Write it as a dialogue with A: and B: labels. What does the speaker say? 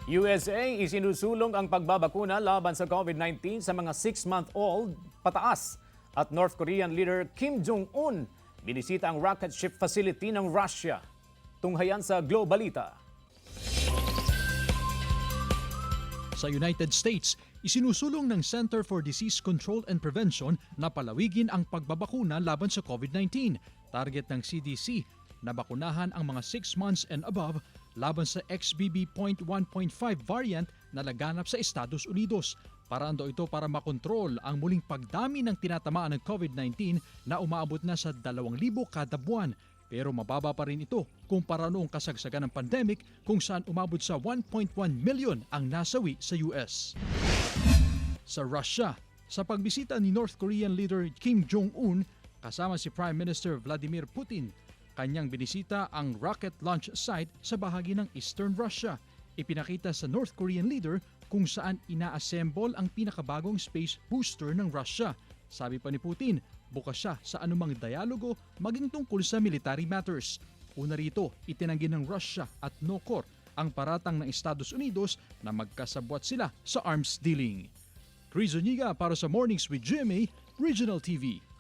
A: USA isinusulong ang pagbabakuna laban sa COVID-19 sa mga 6-month-old pataas. At North Korean leader Kim Jong-un binisita ang rocket ship facility ng Russia. Tunghayan sa Globalita.
B: Sa United States, isinusulong ng Center for Disease Control and Prevention na palawigin ang pagbabakuna laban sa COVID-19. Target ng CDC na bakunahan ang mga 6 months and above laban sa XBB.1.5 variant na laganap sa Estados Unidos. Paraan daw ito para makontrol ang muling pagdami ng tinatamaan ng COVID-19 na umaabot na sa 2,000 kada buwan. Pero mababa pa rin ito kumpara noong kasagsagan ng pandemic kung saan umabot sa 1.1 million ang nasawi sa US. Sa Russia, sa pagbisita ni North Korean leader Kim Jong-un kasama si Prime Minister Vladimir Putin, kanyang binisita ang rocket launch site sa bahagi ng Eastern Russia. Ipinakita sa North Korean leader kung saan ina-assemble ang pinakabagong space booster ng Russia. Sabi pa ni Putin, bukas siya sa anumang dialogo maging tungkol sa military matters. Una rito, itinanggi ng Russia at North ang paratang ng Estados Unidos na magkasabwat sila sa arms dealing. Chris Zuniga para sa Mornings with GMA Regional TV.